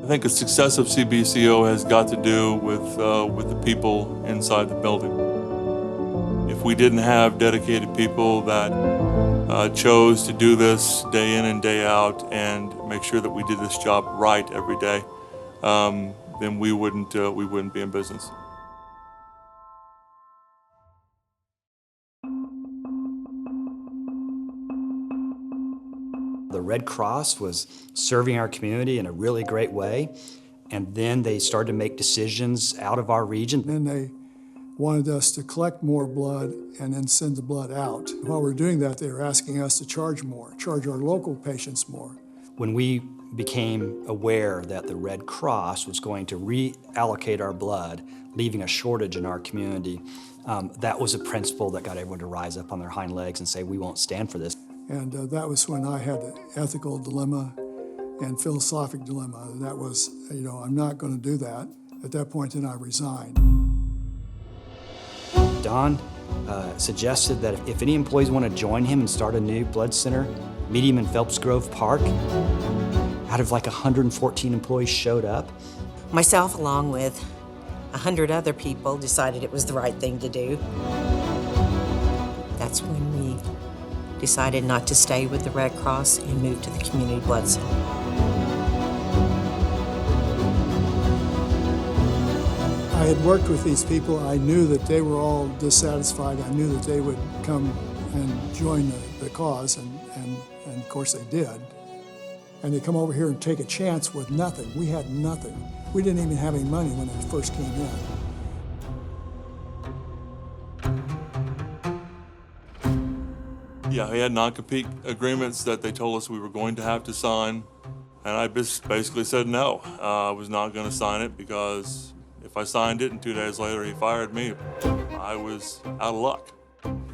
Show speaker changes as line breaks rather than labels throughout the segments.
I think the success of CBCO has got to do with the people inside the building. If we didn't have dedicated people that chose to do this day in and day out and make sure that we did this job right every day, then we wouldn't be in business.
The Red Cross was serving our community in a really great way, and then they started to make decisions out of our region.
Then they wanted us to collect more blood and then send the blood out. While we're doing that, they were asking us to charge more, charge our local patients more.
When we became aware that the Red Cross was going to reallocate our blood, leaving a shortage in our community, that was a principle that got everyone to rise up on their hind legs and say, we won't stand for this.
And that was when I had an ethical dilemma and philosophic dilemma. That was, I'm not going to do that. At that point, then I resigned.
Don suggested that if any employees want to join him and start a new blood center, meet him in Phelps Grove Park. Out of like 114 employees showed up.
Myself, along with 100 other people, decided it was the right thing to do. That's when we decided not to stay with the Red Cross and moved to the Community Blood Center.
I had worked with these people. I knew that they were all dissatisfied. I knew that they would come and join the cause, and of course they did. And they come over here and take a chance with nothing. We had nothing. We didn't even have any money when they first came in.
Yeah, we had non-compete agreements that they told us we were going to have to sign, and I just basically said no. I was not going to sign it because if I signed it and 2 days later he fired me, I was out of luck.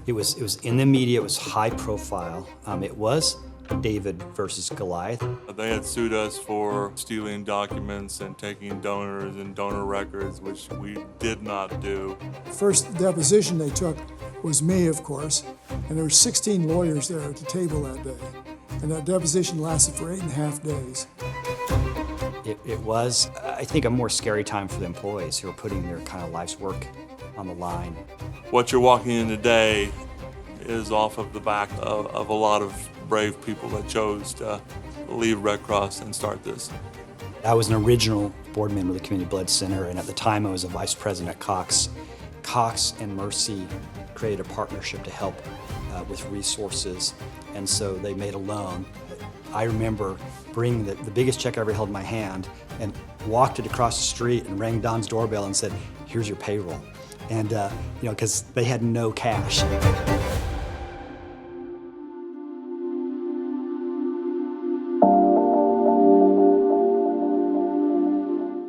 It was in the media, it was high profile. It was David versus Goliath.
They had sued us for stealing documents and taking donors and donor records, which we did not do.
First deposition they took was me, of course, and there were 16 lawyers there at the table that day. And that deposition lasted for 8.5 days.
It was, I think, a more scary time for the employees who were putting their kind of life's work on the line.
What you're walking in today is off of the back of a lot of brave people that chose to leave Red Cross and start this.
I was an original board member of the Community Blood Center, and at the time I was a vice president at Cox. Cox and Mercy created a partnership to help with resources, and so they made a loan. I remember bringing the biggest check I ever held in my hand and walked it across the street and rang Don's doorbell and said, here's your payroll. And, because they had no cash.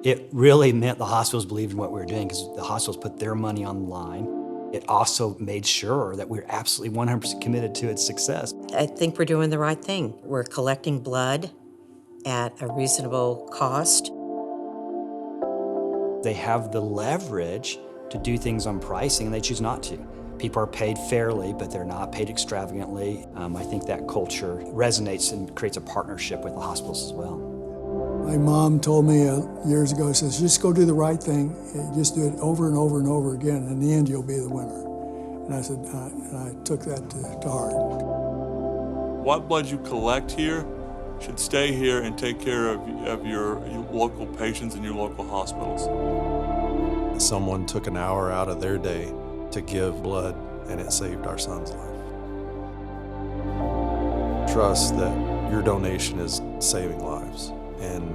It really meant the hospitals believed in what we were doing because the hospitals put their money on the line. It also made sure that we were absolutely 100% committed to its success.
I think we're doing the right thing. We're collecting blood at a reasonable cost.
They have the leverage to do things on pricing, and they choose not to. People are paid fairly, but they're not paid extravagantly. I think that culture resonates and creates a partnership with the hospitals as well.
My mom told me years ago, she says, just go do the right thing, just do it over and over and over again, and in the end you'll be the winner. And I said, and I took that to heart.
What blood you collect here should stay here and take care of your local patients and your local hospitals.
Someone took an hour out of their day to give blood, and it saved our son's life. Trust that your donation is saving lives, and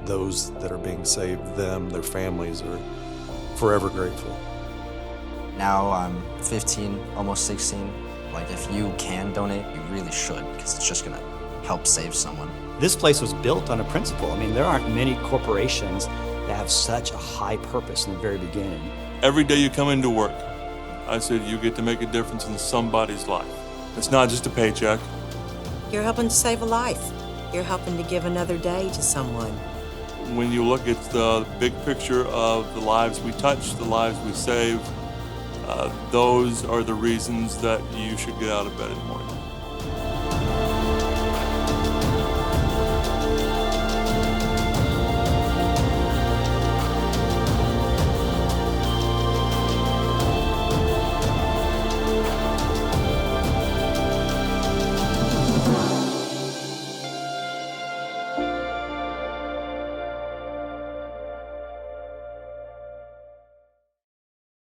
those that are being saved, their families are forever grateful.
Now I'm 15, almost 16. Like, if you can donate, you really should, because it's just gonna help save someone.
This place was built on a principle. I mean, there aren't many corporations that have such a high purpose in the very beginning.
Every day you come into work, I said you get to make a difference in somebody's life. It's not just a paycheck.
You're helping to save a life. You're helping to give another day to someone.
When you look at the big picture of the lives we touch, the lives we save, those are the reasons that you should get out of bed in the morning.